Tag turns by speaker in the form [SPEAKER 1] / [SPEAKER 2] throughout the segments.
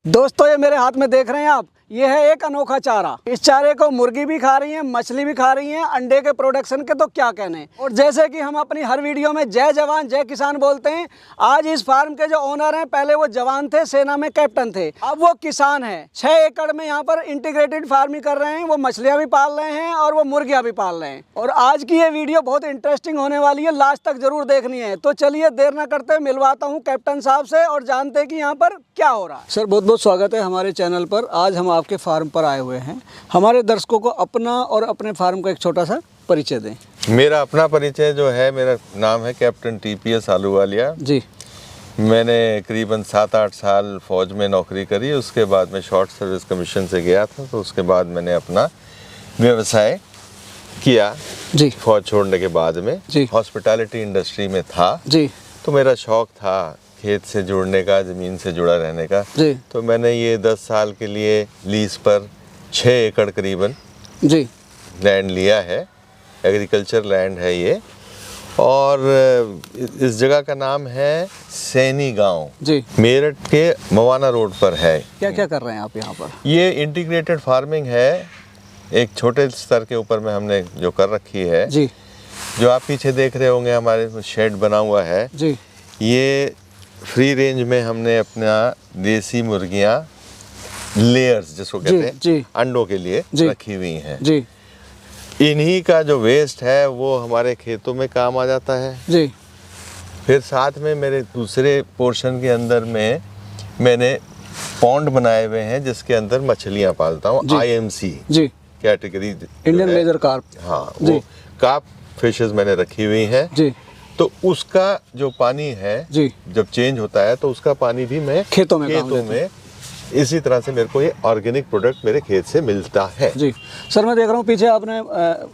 [SPEAKER 1] दोस्तों ये मेरे हाथ में देख रहे हैं आप, ये है एक अनोखा चारा। इस चारे को मुर्गी भी खा रही है, मछली भी खा रही है, अंडे के प्रोडक्शन के तो क्या कहने। और जैसे कि हम अपनी हर वीडियो में जय जवान जय किसान बोलते हैं, आज इस फार्म के जो ओनर हैं, पहले वो जवान थे, सेना में कैप्टन थे, अब वो किसान हैं। 6 एकड़ में यहाँ पर इंटीग्रेटेड फार्मिंग कर रहे हैं। वो मछलियाँ भी पाल रहे हैं और वो मुर्गियाँ भी पाल रहे हैं। और आज की ये वीडियो बहुत इंटरेस्टिंग होने वाली है, लास्ट तक जरूर देखनी है। तो चलिए देर न करते मिलवाता हूँ कैप्टन साहब से और जानते हैं कि यहाँ पर क्या हो रहा है। सर बहुत बहुत स्वागत है हमारे चैनल पर। आज हम आपके फार्म पर आए हुए हैं। हमारे दर्शकों को अपना और अपने फार्म का एक छोटा सा परिचय दें।
[SPEAKER 2] मेरा अपना परिचय जो है, मेरा नाम है कैप्टन TPS आलूवालिया
[SPEAKER 1] जी।
[SPEAKER 2] मैंने करीबन 7-8 साल फौज में नौकरी करी। उसके बाद मैं शॉर्ट सर्विस कमीशन से गया था, तो उसके बाद मैंने अपना व्यवसाय किया
[SPEAKER 1] जी।
[SPEAKER 2] फौज छोड़ने के बाद में
[SPEAKER 1] जी।
[SPEAKER 2] हॉस्पिटैलिटी इंडस्ट्री में था
[SPEAKER 1] जी।
[SPEAKER 2] तो मेरा शौक था खेत से जुड़ने का, ज़मीन से जुड़ा रहने का।
[SPEAKER 1] जी।
[SPEAKER 2] तो मैंने ये 10 साल के लिए लीज पर 6 एकड़ करीबन
[SPEAKER 1] जी
[SPEAKER 2] लैंड लिया है। एग्रीकल्चर लैंड है ये, और इस जगह का नाम है सैनी गांव
[SPEAKER 1] जी।
[SPEAKER 2] मेरठ के मवाना रोड पर है।
[SPEAKER 1] क्या क्या कर रहे हैं आप यहाँ पर?
[SPEAKER 2] ये इंटीग्रेटेड फार्मिंग है, एक छोटे स्तर के ऊपर में हमने जो कर रखी है।
[SPEAKER 1] जी।
[SPEAKER 2] जो आप पीछे देख रहे होंगे हमारे शेड बना हुआ है
[SPEAKER 1] जी।
[SPEAKER 2] ये फ्री रेंज में हमने अपना देसी मुर्गियाँ लेयर्स जिसको कहते हैं
[SPEAKER 1] जी।
[SPEAKER 2] अंडों के लिए
[SPEAKER 1] जी।
[SPEAKER 2] रखी हुई हैं।
[SPEAKER 1] जी।
[SPEAKER 2] इन्हीं का जो वेस्ट है वो हमारे खेतों में काम आ जाता है।
[SPEAKER 1] जी।
[SPEAKER 2] फिर साथ में मेरे दूसरे पोर्शन के अंदर में मैंने पॉन्ड बनाए हुए हैं जिसके अंदर मछलियाँ पालता हूँ। IMC
[SPEAKER 1] जी
[SPEAKER 2] कैटेगरी,
[SPEAKER 1] इंडियन मेजर कार्प।
[SPEAKER 2] हाँ,
[SPEAKER 1] जी।
[SPEAKER 2] वो कार्प फिशेस मैंने रखी हुई हैं।
[SPEAKER 1] जी।
[SPEAKER 2] तो उसका जो पानी है
[SPEAKER 1] जी।
[SPEAKER 2] जब चेंज होता है तो उसका पानी भी मैं
[SPEAKER 1] खेतों में
[SPEAKER 2] इसी तरह से मेरे को ये ऑर्गेनिक प्रोडक्ट मेरे खेत से मिलता है।
[SPEAKER 1] जी। सर मैं देख रहा हूँ पीछे आपने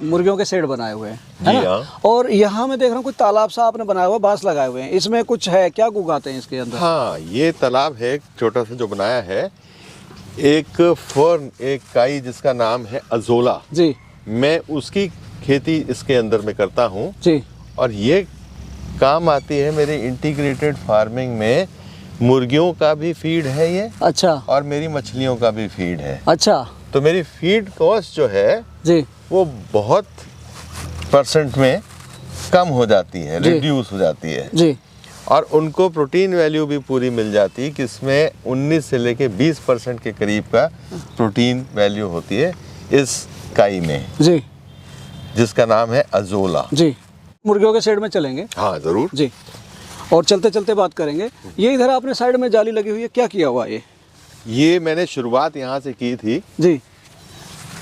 [SPEAKER 1] मुर्गियों के शेड बनाए हुए हैं, है
[SPEAKER 2] जी
[SPEAKER 1] ना?
[SPEAKER 2] हाँ।
[SPEAKER 1] और यहाँ मैं देख रहा हूँ कुछ तालाब सा आपने बनाया हुआ, बांस लगाए हुए हैं। इसमें कुछ है, क्या उगाते हैं इसके अंदर?
[SPEAKER 2] हाँ, ये तालाब है एक छोटा सा जो बनाया है, एक फर्न, एक काई जिसका नाम है अजोला।
[SPEAKER 1] जी।
[SPEAKER 2] मैं उसकी खेती इसके अंदर में करता हूँ।
[SPEAKER 1] जी।
[SPEAKER 2] और ये काम आती है मेरे इंटीग्रेटेड फार्मिंग में। मुर्गियों का भी फीड है ये,
[SPEAKER 1] अच्छा।
[SPEAKER 2] और मेरी मछलियों का भी फीड है।
[SPEAKER 1] अच्छा।
[SPEAKER 2] तो मेरी फीड कॉस्ट जो है
[SPEAKER 1] जी
[SPEAKER 2] वो बहुत % में कम हो जाती है,
[SPEAKER 1] जी।
[SPEAKER 2] रिड्यूस हो जाती है।
[SPEAKER 1] जी।
[SPEAKER 2] और उनको प्रोटीन वैल्यू भी पूरी मिल जाती है कि इसमें 19 से लेके 20% के करीब का प्रोटीन वैल्यू होती है इस काई में,
[SPEAKER 1] जी,
[SPEAKER 2] जिसका नाम है अजोला।
[SPEAKER 1] जी। मुर्गियों के शेड में चलेंगे।
[SPEAKER 2] हाँ जरूर
[SPEAKER 1] जी। और चलते चलते बात करेंगे। ये इधर आपने साइड में जाली लगी हुई है, क्या किया हुआ है
[SPEAKER 2] ये मैंने शुरुआत यहाँ से की थी।
[SPEAKER 1] जी।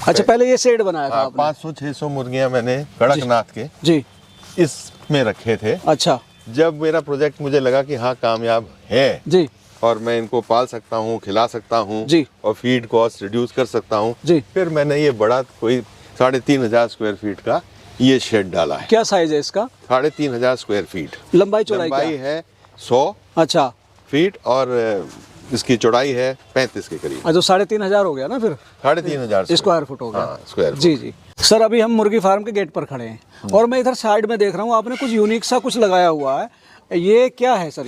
[SPEAKER 1] अच्छा, पहले ये शेड बनाया था आपने?
[SPEAKER 2] 500-600 मुर्गियाँ मैंने कड़कनाथ के
[SPEAKER 1] जी
[SPEAKER 2] इसमें रखे थे।
[SPEAKER 1] अच्छा।
[SPEAKER 2] जब मेरा प्रोजेक्ट मुझे लगा कि हाँ कामयाब है
[SPEAKER 1] जी।
[SPEAKER 2] और मैं इनको पाल सकता हूँ, खिला सकता हूँ
[SPEAKER 1] जी।
[SPEAKER 2] और फीड कॉस्ट रिड्यूस कर सकता हूँ,
[SPEAKER 1] जी।
[SPEAKER 2] फिर मैंने ये बड़ा कोई 3,500 स्क्वायर फीट का ये शेड डाला है।
[SPEAKER 1] क्या साइज है इसका?
[SPEAKER 2] 3,500 स्क्वायर फीट।
[SPEAKER 1] लंबाई चौड़ाई
[SPEAKER 2] लंबाई
[SPEAKER 1] क्या?
[SPEAKER 2] है 100
[SPEAKER 1] अच्छा।
[SPEAKER 2] फीट और इसकी चौड़ाई है 35 के करीब।
[SPEAKER 1] तो 3,500 हो गया ना फिर?
[SPEAKER 2] 3,500
[SPEAKER 1] स्क्वायर फुट हो गया।
[SPEAKER 2] हाँ, स्क्वायर फुट।
[SPEAKER 1] जी जी। सर अभी हम मुर्गी फार्म के गेट पर खड़े हैं और मैं इधर साइड में देख रहा हूँ आपने कुछ यूनिक सा कुछ लगाया हुआ है। ये क्या है सर?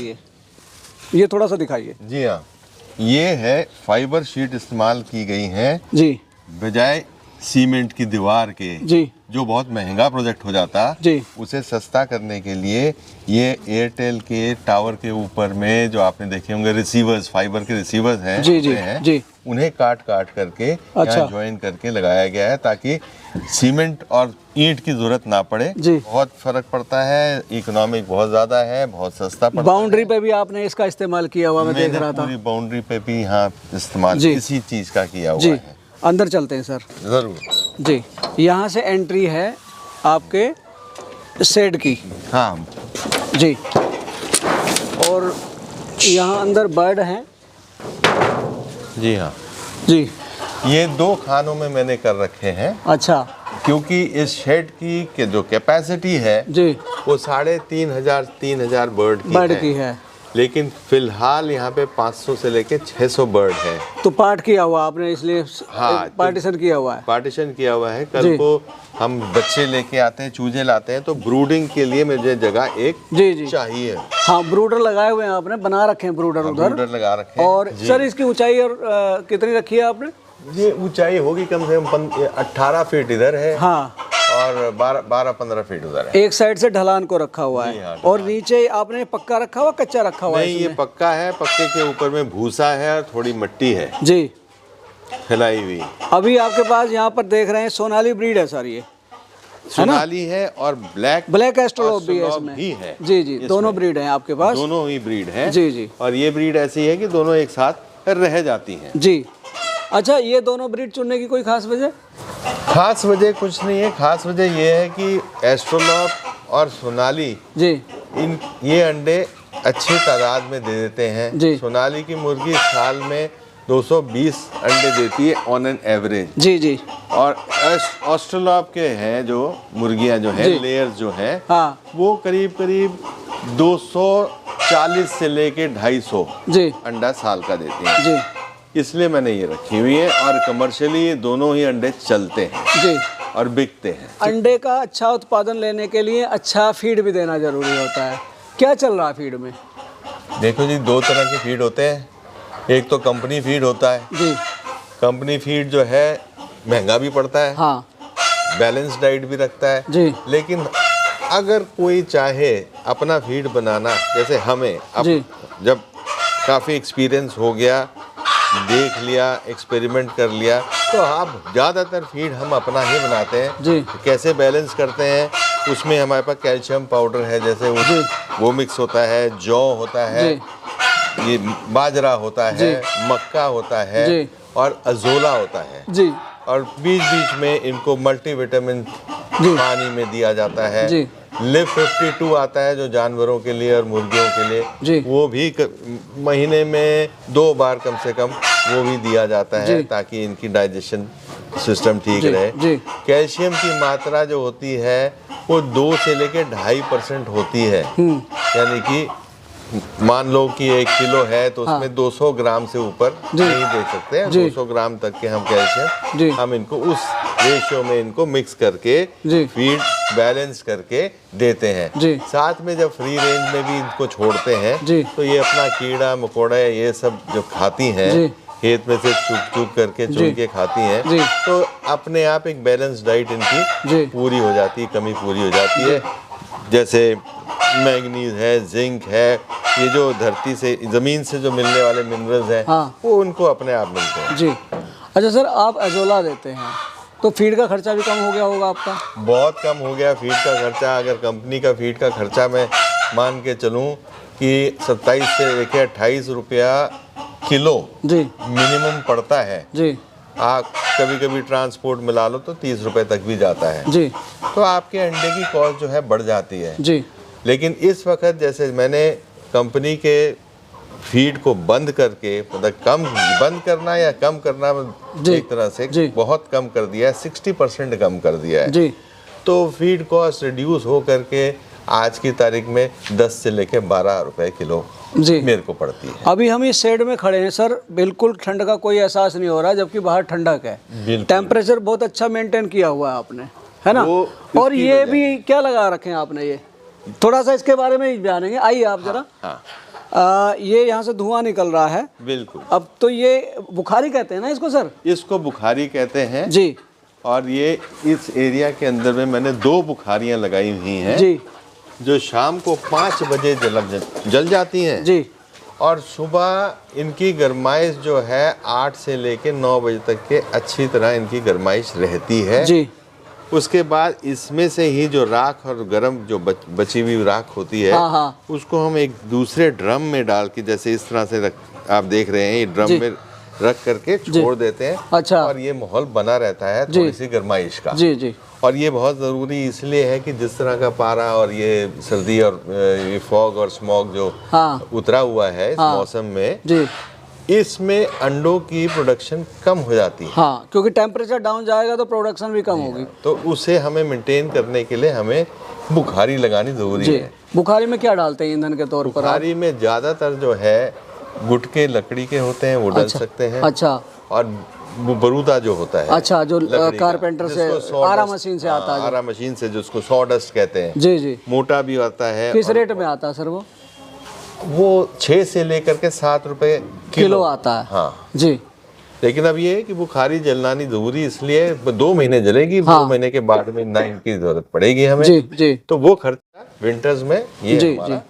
[SPEAKER 1] ये थोड़ा सा दिखाइए।
[SPEAKER 2] जी हाँ, ये है फाइबर शीट इस्तेमाल की गई है
[SPEAKER 1] जी,
[SPEAKER 2] बजाय सीमेंट की दीवार के,
[SPEAKER 1] जी,
[SPEAKER 2] जो बहुत महंगा प्रोजेक्ट हो जाता
[SPEAKER 1] जी,
[SPEAKER 2] उसे सस्ता करने के लिए ये एयरटेल के टावर के ऊपर में जो आपने देखे होंगे रिसीवर्स, फाइबर के रिसीवर्स हैं,
[SPEAKER 1] जी, जी, जी,
[SPEAKER 2] उन्हें काट काट करके
[SPEAKER 1] अच्छा,
[SPEAKER 2] यहाँ ज्वाइन करके लगाया गया है ताकि सीमेंट और ईंट की जरूरत ना पड़े।
[SPEAKER 1] जी।
[SPEAKER 2] बहुत फर्क पड़ता है, इकोनॉमिक बहुत ज्यादा है, बहुत सस्ता पड़ता
[SPEAKER 1] बाउंड्री
[SPEAKER 2] है।
[SPEAKER 1] पे भी आपने इसका इस्तेमाल किया हुआ मैं देख रहा था।
[SPEAKER 2] पूरी बाउंड्री पे भी यहाँ इस्तेमाल
[SPEAKER 1] जी।
[SPEAKER 2] इसी चीज का किया हुआ
[SPEAKER 1] जी।
[SPEAKER 2] है।
[SPEAKER 1] अंदर चलते हैं सर।
[SPEAKER 2] जरूर।
[SPEAKER 1] जी। यहाँ से एंट्री है आपके शेड की।
[SPEAKER 2] हाँ
[SPEAKER 1] जी। और यहाँ अंदर बर्ड हैं।
[SPEAKER 2] जी हाँ।
[SPEAKER 1] जी।
[SPEAKER 2] ये 2 खानों में मैंने कर रखे हैं
[SPEAKER 1] अच्छा।
[SPEAKER 2] क्योंकि इस शेड की के जो कैपेसिटी है
[SPEAKER 1] जी।
[SPEAKER 2] वो 3,500 बर्ड
[SPEAKER 1] बर्ड की है।
[SPEAKER 2] लेकिन फिलहाल यहाँ पे 500 से लेके 600 बर्ड है।
[SPEAKER 1] तो पार्ट किया हुआ आपने, इसलिए
[SPEAKER 2] हाँ,
[SPEAKER 1] पार्टीशन किया हुआ है।
[SPEAKER 2] पार्टीशन किया हुआ है। कल को हम बच्चे लेके आते हैं, चूजे लाते हैं, तो ब्रूडिंग के लिए मुझे जगह एक
[SPEAKER 1] जी
[SPEAKER 2] चाहिए।
[SPEAKER 1] हाँ, ब्रूडर लगाए हुए हैं आपने, बना रखे हैं ब्रूडर उधर।
[SPEAKER 2] ब्रूडर लगा रखे हैं।
[SPEAKER 1] और सर इसकी ऊंचाई और कितनी रखी है आपने?
[SPEAKER 2] ये ऊंचाई होगी कम से कम 18 फीट इधर है।
[SPEAKER 1] हाँ,
[SPEAKER 2] और 12-15 फीट उधर है।
[SPEAKER 1] एक साइड से ढलान को रखा हुआ है।
[SPEAKER 2] हाँ,
[SPEAKER 1] और नीचे आपने पक्का रखा हुआ, कच्चा रखा हुआ है?
[SPEAKER 2] नहीं, ये पक्का है। पक्के के ऊपर में भूसा है और थोड़ी मिट्टी है
[SPEAKER 1] जी
[SPEAKER 2] फैलाई हुई।
[SPEAKER 1] अभी आपके पास यहाँ पर देख रहे हैं सोनाली ब्रीड है सर, ये
[SPEAKER 2] सोनाली है और ब्लैक
[SPEAKER 1] एस्ट्रोलोप भी है इसमें।
[SPEAKER 2] भी है।
[SPEAKER 1] जी जी, दोनों ब्रीड हैं आपके पास?
[SPEAKER 2] दोनों ही ब्रीड है
[SPEAKER 1] जी जी।
[SPEAKER 2] और ये ब्रीड ऐसी है कि दोनों एक साथ रह जाती हैं।
[SPEAKER 1] जी। अच्छा, ये दोनों ब्रीड चुनने की कोई खास वजह?
[SPEAKER 2] खास वजह कुछ नहीं है। खास वजह ये है कि एस्ट्रोलॉप और सोनाली
[SPEAKER 1] जी
[SPEAKER 2] ये अंडे अच्छी तादाद में दे देते हैं।
[SPEAKER 1] जी।
[SPEAKER 2] सोनाली की मुर्गी साल में 220 अंडे देती है ऑन एन एवरेज।
[SPEAKER 1] जी जी।
[SPEAKER 2] और ऑस्ट्रेलॉप के हैं जो मुर्गियां जो है, लेयर्स जो है,
[SPEAKER 1] हाँ,
[SPEAKER 2] वो करीब करीब 240 से लेके 250
[SPEAKER 1] जी
[SPEAKER 2] अंडा साल का देती हैं।
[SPEAKER 1] जी।
[SPEAKER 2] इसलिए मैंने ये रखी हुई है और कमर्शियली ये दोनों ही अंडे चलते हैं
[SPEAKER 1] जी
[SPEAKER 2] और बिकते हैं।
[SPEAKER 1] अंडे का अच्छा उत्पादन लेने के लिए अच्छा फीड भी देना जरूरी होता है। क्या चल रहा है फीड में?
[SPEAKER 2] देखो जी, 2 तरह के फीड होते हैं। एक तो कंपनी फीड होता है
[SPEAKER 1] जी।
[SPEAKER 2] कंपनी फीड जो है महंगा भी पड़ता है।
[SPEAKER 1] हाँ
[SPEAKER 2] बैलेंस डाइट भी रखता है
[SPEAKER 1] जी।
[SPEAKER 2] लेकिन अगर कोई चाहे अपना फीड बनाना, जैसे हमें अब
[SPEAKER 1] जी।
[SPEAKER 2] जब काफ़ी एक्सपीरियंस हो गया, देख लिया, एक्सपेरिमेंट कर लिया, तो आप ज़्यादातर फीड हम अपना ही बनाते हैं।
[SPEAKER 1] जी।
[SPEAKER 2] कैसे बैलेंस करते हैं, उसमें हमारे पास कैल्शियम पाउडर है, जैसे वो मिक्स होता है, जौ होता है, ये बाजरा होता है, मक्का होता है और अजोला होता है
[SPEAKER 1] जी।
[SPEAKER 2] और बीच बीच में इनको मल्टीविटामिन पानी में दिया जाता है। लिव 52 आता है जो जानवरों के लिए और मुर्गियों के लिए, वो भी महीने में 2 बार कम से कम वो भी दिया जाता है ताकि इनकी डाइजेशन सिस्टम ठीक रहे। कैल्शियम की मात्रा जो होती है वो 2 से लेके 2.5% होती है। यानी कि मान लो कि 1 किलो है तो उसमें 200 ग्राम से ऊपर नहीं दे सकते हैं। 200 ग्राम तक के हम कैल्शियम हम इनको उस रेशियो में इनको मिक्स करके फीड बैलेंस करके देते हैं। साथ में जब फ्री रेंज में भी इनको छोड़ते हैं तो ये अपना कीड़ा मकोड़ा ये सब जो खाती हैं, खेत में से चुग चुग करके चुन के खाती हैं, तो अपने आप एक बैलेंस डाइट इनकी पूरी हो जाती है, कमी पूरी हो जाती है। जैसे मैंगनीज है, जिंक है, ये जो धरती से ज़मीन से जो मिलने वाले मिनरल्स हैं वो उनको अपने आप मिलते हैं।
[SPEAKER 1] जी। अच्छा सर, आप अजोला देते हैं तो फीड का खर्चा भी कम हो गया होगा आपका?
[SPEAKER 2] बहुत कम हो गया फीड का खर्चा। अगर कंपनी का फीड का खर्चा मैं मान के चलूँ कि 27 से लेकर 28 रुपया किलो जी मिनिमम पड़ता है जी। आप कभी कभी ट्रांसपोर्ट मिला लो तो 30 रुपए तक भी जाता है जी। तो आपके अंडे की कॉस्ट जो है बढ़ जाती है जी। लेकिन इस वक्त जैसे मैंने कंपनी के फीड को बंद करके, मतलब कम बंद करना या कम करना एक तरह से बहुत कम कर दिया है, 60% कम कर दिया है जी। तो फीड कॉस्ट रिड्यूस हो करके आज की तारीख में 10 से लेके 12 रुपए किलो जी मेरे को पड़ती है।
[SPEAKER 1] अभी हम इस शेड में खड़े हैं सर, बिल्कुल ठंड का कोई एहसास नहीं हो रहा, जबकि बाहर ठंडक है। टेम्परेचर बहुत अच्छा मेंटेन किया हुआ है आपने, है ना? और ये भी क्या लगा रखे हैं आपने, ये थोड़ा सा इसके बारे में जानेंगे। आइए आप जरा। ये यहाँ से धुआं निकल रहा है। बिल्कुल। अब तो ये बुखारी कहते हैं ना इसको सर?
[SPEAKER 2] इसको बुखारी कहते हैं जी। और ये इस एरिया के अंदर में मैंने 2 बुखारियां लगाई हुई हैं जी, जो शाम को 5 बजे जल जाती हैं जी। और सुबह इनकी गरमाइश जो है 8 से लेके 9 बजे तक के अच्छी तरह इनकी गरमाइश रहती है जी। उसके बाद इसमें से ही जो राख और गरम जो बची हुई राख होती है उसको हम एक दूसरे ड्रम में डाल के, जैसे इस तरह से आप देख रहे हैं, ये ड्रम में रख करके छोड़ देते हैं। अच्छा। और ये माहौल बना रहता है थोड़ी सी गरमाइश का जी जी। और ये बहुत ज़रूरी इसलिए है कि जिस तरह का पारा और ये सर्दी और ये फॉग और स्मॉग जो उतरा हुआ है इस मौसम में जी, इसमें अंडों की प्रोडक्शन कम हो जाती है।
[SPEAKER 1] हाँ, क्योंकि टेम्परेचर डाउन जाएगा तो प्रोडक्शन भी कम होगी।
[SPEAKER 2] तो उसे हमें मेंटेन करने के लिए हमें बुखारी लगानी जरूरी है।
[SPEAKER 1] बुखारी में क्या डालते हैं ईंधन के तौर पर?
[SPEAKER 2] बुखारी में ज्यादातर जो है गुटके लकड़ी के होते हैं, वो डाल सकते हैं।
[SPEAKER 1] अच्छा।
[SPEAKER 2] और बरूदा जो होता है,
[SPEAKER 1] अच्छा, जो कारपेंटर से आरा मशीन से आता है,
[SPEAKER 2] आरा मशीन से, जिसको सॉडस्ट कहते हैं।
[SPEAKER 1] जी जी।
[SPEAKER 2] मोटा भी आता है।
[SPEAKER 1] किस रेट में आता है सर
[SPEAKER 2] वो 6 से लेकर के 7 रुपए
[SPEAKER 1] किलो आता है।
[SPEAKER 2] हाँ
[SPEAKER 1] जी।
[SPEAKER 2] लेकिन अब ये है कि बुखारी जलानी जरूरी इसलिए 2 महीने जलेगी।
[SPEAKER 1] हाँ।
[SPEAKER 2] 2 महीने के बाद में ना इनकी जरूरत पड़ेगी हमें।
[SPEAKER 1] जी जी।
[SPEAKER 2] तो वो खर्चा विंटर्स में ये
[SPEAKER 1] जी
[SPEAKER 2] हमारा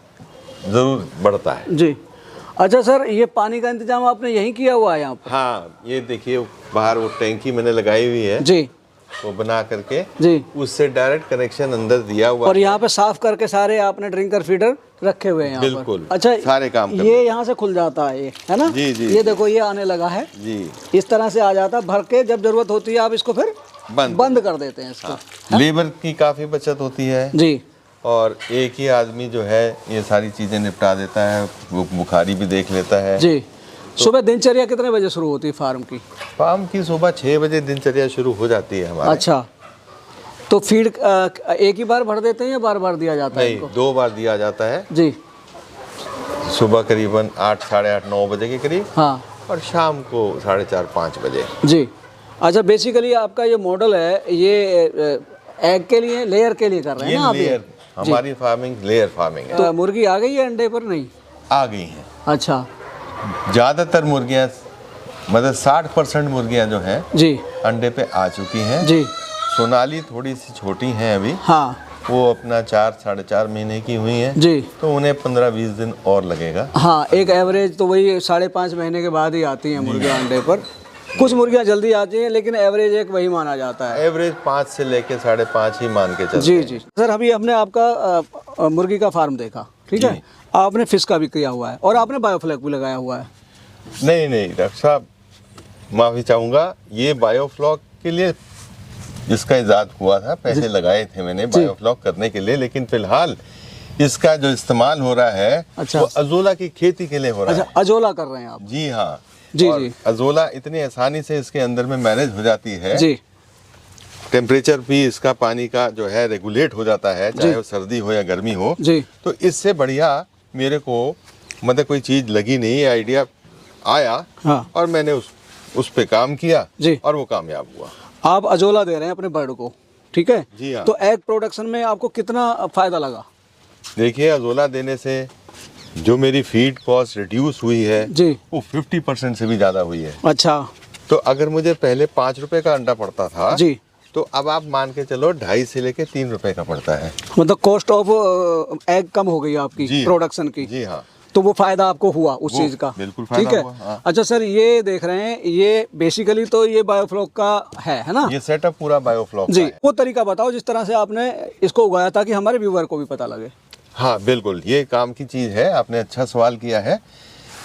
[SPEAKER 2] जरूर बढ़ता है।
[SPEAKER 1] जी। अच्छा सर, ये पानी का इंतजाम आपने यहीं किया हुआ है यहाँ पर?
[SPEAKER 2] हाँ, ये देखिए बाहर वो टैंकी मैंने लगाई हुई है
[SPEAKER 1] जी,
[SPEAKER 2] वो बना करके
[SPEAKER 1] जी,
[SPEAKER 2] उससे डायरेक्ट कनेक्शन अंदर दिया हुआ
[SPEAKER 1] और यहाँ पे साफ करके सारे आपने ड्रिंकर फीडर रखे हुए हैं यहाँ
[SPEAKER 2] बिल्कुल।
[SPEAKER 1] पर। अच्छा,
[SPEAKER 2] सारे काम
[SPEAKER 1] ये यहाँ से खुल जाता है, ये है ना?
[SPEAKER 2] जी जी।
[SPEAKER 1] ये देखो, ये आने लगा है
[SPEAKER 2] जी,
[SPEAKER 1] इस तरह से आ जाता है भर के। जब जरूरत होती है आप इसको फिर बंद कर देते हैं इसको।
[SPEAKER 2] हाँ। लेबर की काफी बचत होती है
[SPEAKER 1] जी।
[SPEAKER 2] और एक ही आदमी जो है ये सारी चीजें निपटा देता है, वो बुखारी भी देख लेता है।
[SPEAKER 1] जी। सुबह दिनचर्या कितने बजे शुरू होती है फार्म की?
[SPEAKER 2] फार्म की सुबह 6 बजे दिनचर्या शुरू हो जाती है हमारी।
[SPEAKER 1] अच्छा, तो फीड एक ही बार भर देते हैं या बार बार दिया जाता है?
[SPEAKER 2] नहीं, 2 बार दिया जाता है
[SPEAKER 1] जी।
[SPEAKER 2] सुबह करीबन 8, साढ़े 8, 9 बजे के करीब।
[SPEAKER 1] हाँ।
[SPEAKER 2] और शाम को 4:30, 5 बजे।
[SPEAKER 1] जी। अच्छा, बेसिकली आपका ये मॉडल है, ये एग के लिए, लेयर के लिए कर रहे हैं ना आप?
[SPEAKER 2] लेयर, हमारी फार्मिंग लेयर फार्मिंग है।
[SPEAKER 1] तो मुर्गी आ गई है अंडे पर? नहीं
[SPEAKER 2] आ गई हैं।
[SPEAKER 1] अच्छा।
[SPEAKER 2] ज़्यादातर मुर्गियाँ, मतलब 60% मुर्गियाँ जो हैं
[SPEAKER 1] जी,
[SPEAKER 2] अंडे पे आ चुकी हैं।
[SPEAKER 1] जी।
[SPEAKER 2] सोनाली थोड़ी सी छोटी हैं अभी।
[SPEAKER 1] हाँ।
[SPEAKER 2] वो अपना 4, 4.5 महीने की हुई हैं।
[SPEAKER 1] जी।
[SPEAKER 2] तो उन्हें 15-20 दिन और लगेगा।
[SPEAKER 1] हाँ, एक एवरेज तो वही 5.5 महीने के बाद ही आती हैं मुर्गियाँ अंडे पर। कुछ मुर्गियाँ जल्दी आती हैं, लेकिन एवरेज एक वही माना जाता है।
[SPEAKER 2] एवरेज 5 से लेके 5.5 ही मान के चलते
[SPEAKER 1] जी
[SPEAKER 2] हैं।
[SPEAKER 1] जी। सर, अभी हमने आपका मुर्गी का फार्म देखा, ठीक है? आपने फिश का भी किया हुआ है और आपने बायोफ्लैक भी लगाया हुआ है।
[SPEAKER 2] नहीं नहीं डॉक्टर साहब, माफ़ी चाहूँगा, ये बायोफ्लॉक के लिए जिसका इजाद हुआ था, पैसे लगाए थे मैंने बायोफ्लॉक करने के लिए, लेकिन फिलहाल इसका जो इस्तेमाल हो रहा है वो अजोला की खेती के लिए हो रहा है।
[SPEAKER 1] अच्छा, अजोला कर रहे हैं आप?
[SPEAKER 2] जी हाँ।
[SPEAKER 1] जी
[SPEAKER 2] और
[SPEAKER 1] जी।
[SPEAKER 2] अजोला इतनी आसानी से इसके अंदर में मैनेज हो जाती है।
[SPEAKER 1] जी।
[SPEAKER 2] टेम्परेचर भी इसका पानी का जो है रेगुलेट हो जाता है, चाहे वो सर्दी हो या गर्मी हो।
[SPEAKER 1] जी।
[SPEAKER 2] तो इससे बढ़िया मेरे को मतलब कोई चीज़ लगी नहीं, आइडिया आया। हाँ। और मैंने उस पे काम किया जी। और वो कामयाब हुआ।
[SPEAKER 1] आप अजोला दे रहे हैं अपने बर्ड को, ठीक है?
[SPEAKER 2] जी हाँ।
[SPEAKER 1] तो एग प्रोडक्शन में आपको कितना फायदा लगा?
[SPEAKER 2] देखिए, अजोला देने से जो मेरी फीड कॉस्ट रिड्यूस हुई है जी, वो 50% से भी ज़्यादा हुई है।
[SPEAKER 1] अच्छा।
[SPEAKER 2] तो अगर मुझे पहले 5 रुपए का अंडा पड़ता था
[SPEAKER 1] जी, तो
[SPEAKER 2] अब आप मान के चलो 2.5 से लेके 3 रुपए का पड़ता है।
[SPEAKER 1] मतलब कॉस्ट ऑफ एग कम हो गई आपकी प्रोडक्शन की।
[SPEAKER 2] जी हाँ।
[SPEAKER 1] तो वो फायदा आपको हुआ उस चीज का?
[SPEAKER 2] बिल्कुल फायदा हुआ। हाँ।
[SPEAKER 1] अच्छा सर, ये देख रहे हैं, ये बेसिकली तो ये बायोफ्लॉक का है ना?
[SPEAKER 2] ये सेटअप पूरा बायोफ्लॉक
[SPEAKER 1] जी।
[SPEAKER 2] का है।
[SPEAKER 1] वो तरीका बताओ जिस तरह से आपने इसको उगाया ताकि हमारे व्यूअर को भी पता लगे।
[SPEAKER 2] हाँ बिल्कुल, ये काम की चीज़ है, आपने अच्छा सवाल किया है।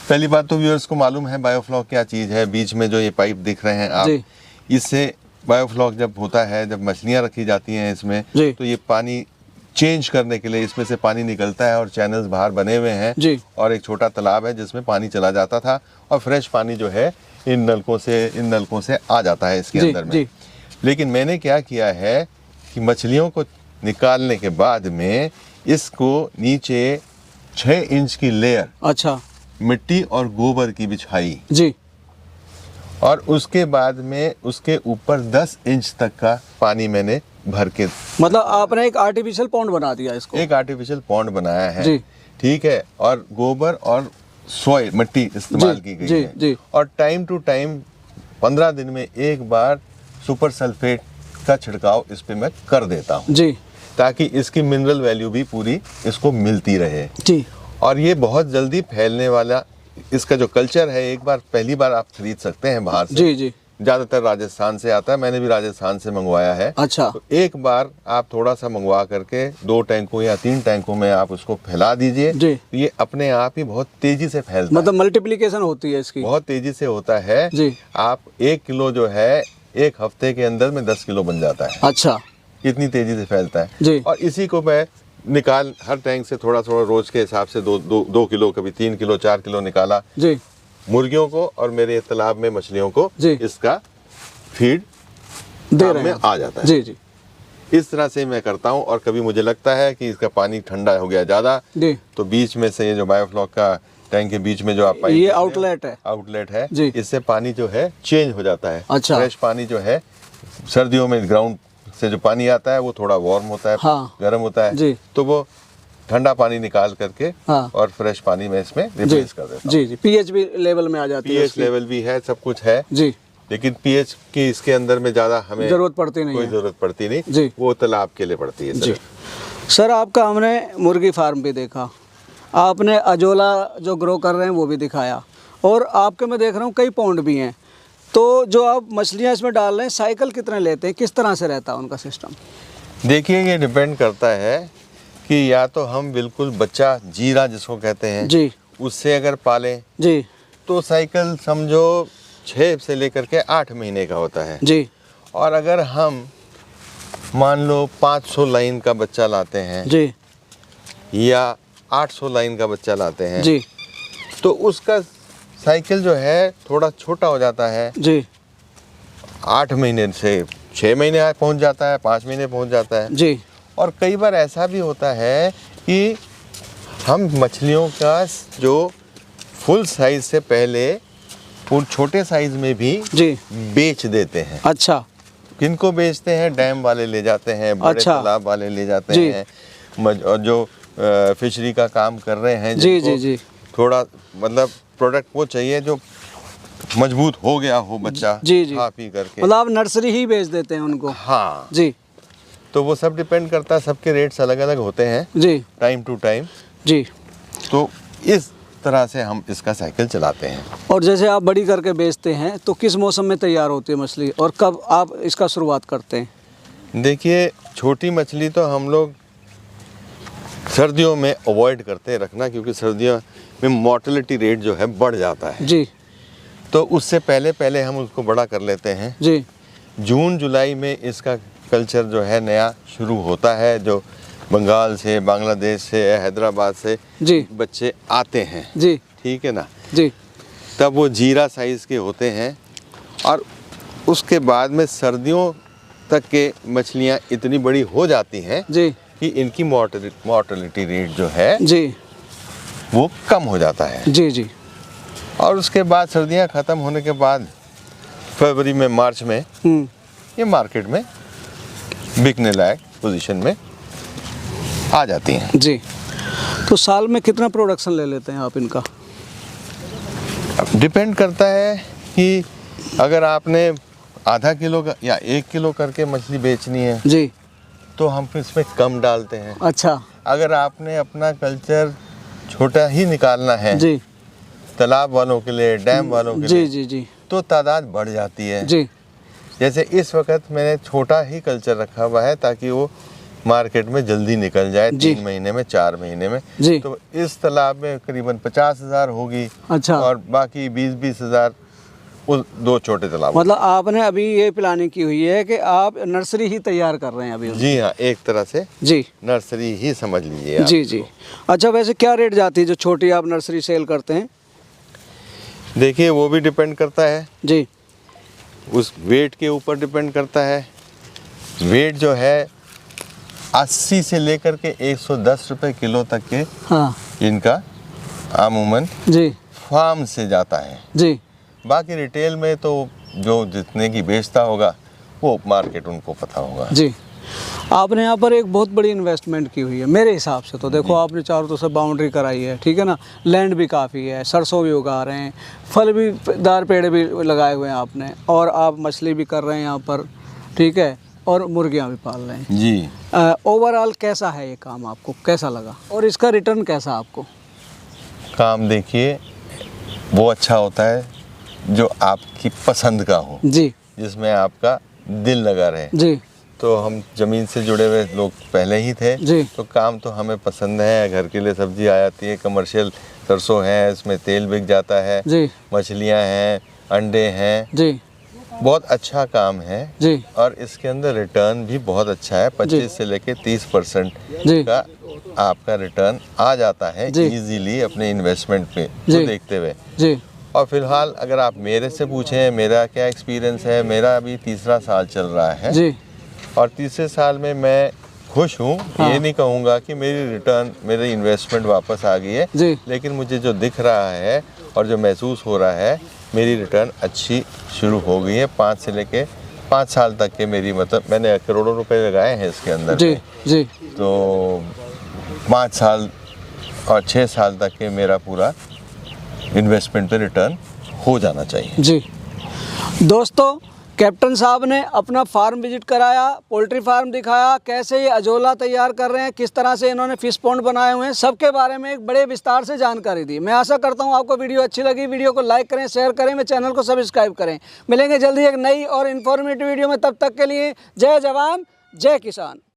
[SPEAKER 2] पहली बात तो व्यूअर्स को मालूम है बायोफ्लॉक क्या चीज़ है। बीच में जो ये पाइप दिख रहे हैं आप, इससे बायोफ्लॉक जब होता है, जब मछलियाँ रखी जाती हैं इसमें, तो ये पानी चेंज करने के लिए इसमें से पानी निकलता है और चैनल्स बाहर बने हुए हैं जी। और एक छोटा तालाब है जिसमें पानी चला जाता था और फ्रेश पानी जो है इन नलकों से आ जाता है इसके अंदर में। लेकिन मैंने क्या किया है कि मछलियों को निकालने के बाद में इसको नीचे 6 इंच की लेयर
[SPEAKER 1] अच्छा
[SPEAKER 2] मिट्टी और गोबर की बिछाई
[SPEAKER 1] जी,
[SPEAKER 2] और उसके बाद में उसके ऊपर 10 इंच तक का पानी मैंने भर के,
[SPEAKER 1] मतलब आपने एक आर्टिफिशियल पॉन्ड बना दिया इसको?
[SPEAKER 2] एक आर्टिफिशियल पॉन्ड बनाया है जी। ठीक है, और गोबर और सॉइल मिट्टी इस्तेमाल की गई है जी। और टाइम टू टाइम 15 दिन में एक बार सुपर सल्फेट का छिड़काव इस पे मैं कर देता हूँ जी, ताकि इसकी मिनरल वैल्यू भी पूरी इसको मिलती रहे जी। और ये बहुत जल्दी फैलने वाला इसका जो कल्चर है, एक बार पहली बार आप खरीद सकते हैं बाहर से जी जी। ज़्यादातर राजस्थान से आता है, मैंने भी राजस्थान से मंगवाया है। अच्छा। तो एक बार आप थोड़ा सा मंगवा करके 2 टैंकों या 3 टैंकों में आप उसको फैला दीजिए, ये अपने आप ही बहुत तेजी से फैलता है।
[SPEAKER 1] मतलब मल्टीप्लिकेशन होती है इसकी?
[SPEAKER 2] बहुत तेजी से होता है जी। आप 1 किलो जो है 1 हफ्ते के अंदर में 10 किलो बन जाता है। अच्छा, इतनी तेजी से फैलता है जी। और इसी को मैं हर टैंक से थोड़ा थोड़ा रोज के हिसाब से 2 किलो, कभी 3 किलो, 4 किलो निकाला जी। मुर्गियों को और मेरे तालाब में मछलियों को इसका फीड
[SPEAKER 1] दे रहे
[SPEAKER 2] में आ जाता है।
[SPEAKER 1] जी जी,
[SPEAKER 2] इस तरह से मैं करता हूँ। और कभी मुझे लगता है कि इसका पानी ठंडा हो गया ज़्यादा, तो बीच में से ये जो बायोफ्लॉक का टैंक के बीच में जो आप
[SPEAKER 1] ये आउटलेट है
[SPEAKER 2] जी, इससे पानी जो है चेंज हो जाता है।
[SPEAKER 1] अच्छा।
[SPEAKER 2] फ्रेश पानी जो है सर्दियों में ग्राउंड से जो पानी आता है वो थोड़ा वार्म होता है,
[SPEAKER 1] हाँ,
[SPEAKER 2] गर्म होता है
[SPEAKER 1] जी,
[SPEAKER 2] तो वो ठंडा पानी निकाल करके
[SPEAKER 1] हाँ,
[SPEAKER 2] और फ्रेश पानी में इसमें रिप्लेस कर देता हूँ।
[SPEAKER 1] जी जी, पीएच भी लेवल में आ जाती है,
[SPEAKER 2] पीएच लेवल भी है, सब कुछ है
[SPEAKER 1] जी,
[SPEAKER 2] लेकिन पीएच की इसके अंदर में ज़्यादा हमें
[SPEAKER 1] जरूरत पड़ती नहीं,
[SPEAKER 2] कोई जरूरत पड़ती नहीं
[SPEAKER 1] जी,
[SPEAKER 2] वो तालाब के लिए पड़ती है
[SPEAKER 1] जी। सर आपका हमने मुर्गी फार्म भी देखा, आपने अजोला जो ग्रो कर रहे हैं वो भी दिखाया, और आपके मैं देख रहा हूँ कई पॉन्ड भी हैं। तो जो आप मछलियाँ इसमें डाल रहे हैं साइकिल कितने लेते हैं, किस तरह से रहता है उनका सिस्टम?
[SPEAKER 2] देखिए ये डिपेंड करता है कि या तो हम बिल्कुल बच्चा जीरा जिसको कहते हैं
[SPEAKER 1] जी, उससे
[SPEAKER 2] अगर पालें
[SPEAKER 1] जी
[SPEAKER 2] तो साइकिल समझो 6 से लेकर के 8 महीने का होता है
[SPEAKER 1] जी,
[SPEAKER 2] और अगर हम मान लो 500 लाइन का बच्चा लाते हैं
[SPEAKER 1] जी,
[SPEAKER 2] या 800 लाइन का बच्चा लाते हैं
[SPEAKER 1] जी,
[SPEAKER 2] तो उसका साइकिल जो है थोड़ा छोटा हो जाता है
[SPEAKER 1] जी,
[SPEAKER 2] 8 महीने से 6 महीने पहुंच जाता है, 5 महीने पहुंच जाता है
[SPEAKER 1] जी।
[SPEAKER 2] और कई बार ऐसा भी होता है कि हम मछलियों का जो फुल साइज से पहले उन छोटे साइज में भी
[SPEAKER 1] जी
[SPEAKER 2] बेच देते हैं।
[SPEAKER 1] अच्छा,
[SPEAKER 2] किनको बेचते हैं? डैम वाले ले जाते हैं, बड़े
[SPEAKER 1] अच्छा,
[SPEAKER 2] तालाब वाले ले जाते हैं, और जो फिशरी का काम कर रहे हैं
[SPEAKER 1] जी जी जी,
[SPEAKER 2] थोड़ा मतलब प्रोडक्ट वो चाहिए जो मजबूत हो गया हो बच्चा,
[SPEAKER 1] जी जी,
[SPEAKER 2] खा पी करके,
[SPEAKER 1] मतलब आप नर्सरी ही बेच देते हैं उनको?
[SPEAKER 2] हाँ
[SPEAKER 1] जी।
[SPEAKER 2] तो वो सब डिपेंड करता है, सबके रेट्स अलग अलग होते हैं
[SPEAKER 1] जी,
[SPEAKER 2] टाइम टू टाइम
[SPEAKER 1] जी।
[SPEAKER 2] तो इस तरह से हम इसका साइकिल चलाते हैं।
[SPEAKER 1] और जैसे आप बड़ी करके बेचते हैं तो किस मौसम में तैयार होती है मछली और कब आप इसका शुरुआत करते हैं?
[SPEAKER 2] देखिए छोटी मछली तो हम लोग सर्दियों में अवॉइड करते हैं रखना, क्योंकि सर्दियों में मोर्टेलिटी रेट जो है बढ़ जाता है
[SPEAKER 1] जी,
[SPEAKER 2] तो उससे पहले पहले हम उसको बड़ा कर लेते हैं
[SPEAKER 1] जी।
[SPEAKER 2] जून जुलाई में इसका कल्चर जो है नया शुरू होता है, जो बंगाल से, बांग्लादेश से, हैदराबाद से
[SPEAKER 1] जी
[SPEAKER 2] बच्चे आते हैं
[SPEAKER 1] जी,
[SPEAKER 2] ठीक है ना
[SPEAKER 1] जी,
[SPEAKER 2] तब वो जीरा साइज़ के होते हैं और उसके बाद में सर्दियों तक के मछलियाँ इतनी बड़ी हो जाती हैं
[SPEAKER 1] जी
[SPEAKER 2] कि इनकी मोर्टेलिटी रेट जो है
[SPEAKER 1] जी,
[SPEAKER 2] वो कम हो जाता है
[SPEAKER 1] जी जी,
[SPEAKER 2] और उसके बाद सर्दियाँ ख़त्म होने के बाद फरवरी में, मार्च में ये मार्केट में बिकने लायक पोजीशन में आ जाती हैं।
[SPEAKER 1] जी। तो साल में कितना प्रोडक्शन ले लेते हैं आप इनका?
[SPEAKER 2] डिपेंड करता है कि अगर आपने आधा किलो का या 1 किलो करके मछली बेचनी है
[SPEAKER 1] जी
[SPEAKER 2] तो हम इसमें कम डालते हैं।
[SPEAKER 1] अच्छा,
[SPEAKER 2] अगर आपने अपना कल्चर छोटा ही निकालना है
[SPEAKER 1] जी,
[SPEAKER 2] तालाब वालों के लिए, डैम वालों के
[SPEAKER 1] जी
[SPEAKER 2] लिए,
[SPEAKER 1] जी जी,
[SPEAKER 2] तो तादाद बढ़ जाती है
[SPEAKER 1] जी,
[SPEAKER 2] जैसे इस वक्त मैंने छोटा ही कल्चर रखा हुआ है ताकि वो मार्केट में जल्दी निकल जाए, 3 महीने में, 4 महीने में।
[SPEAKER 1] जी।
[SPEAKER 2] तो इस तालाब में करीबन 50,000 होगी।
[SPEAKER 1] अच्छा।
[SPEAKER 2] और बाकी 20,000 उस 2 छोटे तालाब।
[SPEAKER 1] मतलब आपने अभी ये प्लानिंग की हुई है कि आप नर्सरी ही तैयार कर रहे हैं अभी?
[SPEAKER 2] जी हाँ, एक तरह से
[SPEAKER 1] जी
[SPEAKER 2] नर्सरी ही समझ लीजिए आप।
[SPEAKER 1] जी जी। अच्छा, वैसे क्या रेट जाती है जो छोटी आप नर्सरी सेल करते हैं?
[SPEAKER 2] देखिए वो भी डिपेंड करता है
[SPEAKER 1] जी,
[SPEAKER 2] उस वेट के ऊपर डिपेंड करता है। वेट जो है 80 से लेकर के 110 रुपए किलो तक के
[SPEAKER 1] हाँ,
[SPEAKER 2] इनका अमूमन
[SPEAKER 1] जी
[SPEAKER 2] फार्म से जाता है।
[SPEAKER 1] जी,
[SPEAKER 2] बाकी रिटेल में तो जो जितने की बेचता होगा वो मार्केट उनको पता होगा।
[SPEAKER 1] जी। आपने यहाँ पर एक बहुत बड़ी इन्वेस्टमेंट की हुई है मेरे हिसाब से, तो देखो आपने चारों तरफ से बाउंड्री कराई है, ठीक है ना, लैंड भी काफ़ी है, सरसों भी उगा रहे हैं, फल भी दार पेड़ भी लगाए हुए हैं आपने, और आप मछली भी कर रहे हैं यहाँ पर, ठीक है, और मुर्गियाँ भी पाल रहे हैं
[SPEAKER 2] जी।
[SPEAKER 1] ओवरऑल कैसा है ये काम, आपको कैसा लगा और इसका रिटर्न कैसा आपको?
[SPEAKER 2] काम देखिए वो अच्छा होता है जो आपकी पसंद का हो
[SPEAKER 1] जी,
[SPEAKER 2] जिसमें आपका दिल लगा रहे।
[SPEAKER 1] जी,
[SPEAKER 2] तो हम ज़मीन से जुड़े हुए लोग पहले ही थे
[SPEAKER 1] जी,
[SPEAKER 2] तो काम तो हमें पसंद है। घर के लिए सब्जी आ जाती है, कमर्शियल सरसों है, इसमें तेल बिक जाता है,
[SPEAKER 1] जी,
[SPEAKER 2] मछलियाँ हैं, अंडे हैं,
[SPEAKER 1] जी,
[SPEAKER 2] बहुत अच्छा काम है
[SPEAKER 1] जी,
[SPEAKER 2] और इसके अंदर रिटर्न भी बहुत अच्छा है। 25 से लेके 30%
[SPEAKER 1] जी,
[SPEAKER 2] का आपका रिटर्न आ जाता है
[SPEAKER 1] जी,
[SPEAKER 2] इजीली अपने इन्वेस्टमेंट पे
[SPEAKER 1] जी,
[SPEAKER 2] को देखते हुए।
[SPEAKER 1] जी,
[SPEAKER 2] और फिलहाल अगर आप मेरे से पूछें मेरा क्या एक्सपीरियंस है, मेरा अभी तीसरा साल चल रहा है
[SPEAKER 1] जी।
[SPEAKER 2] और तीसरे साल में मैं खुश हूँ। ये नहीं कहूँगा कि मेरी रिटर्न, मेरी इन्वेस्टमेंट वापस आ गई है
[SPEAKER 1] जी।
[SPEAKER 2] लेकिन मुझे जो दिख रहा है और जो महसूस हो रहा है, मेरी रिटर्न अच्छी शुरू हो गई है। 5 से लेके 5 साल तक के मेरी, मतलब मैंने करोड़ों रुपए लगाए हैं इसके अंदर
[SPEAKER 1] जी जी।
[SPEAKER 2] तो 5 साल और 6 साल तक के मेरा पूरा इन्वेस्टमेंट पे रिटर्न हो जाना चाहिए।
[SPEAKER 1] जी दोस्तों, कैप्टन साहब ने अपना फार्म विजिट कराया, पोल्ट्री फार्म दिखाया, कैसे ये अजोला तैयार कर रहे हैं, किस तरह से इन्होंने फिश पॉन्ड बनाए हुए हैं, सबके बारे में एक बड़े विस्तार से जानकारी दी। मैं आशा करता हूँ आपको वीडियो अच्छी लगी। वीडियो को लाइक करें, शेयर करें, मेरे चैनल को सब्सक्राइब करें। मिलेंगे जल्दी एक नई और इन्फॉर्मेटिव वीडियो में, तब तक के लिए जय जवान जय किसान।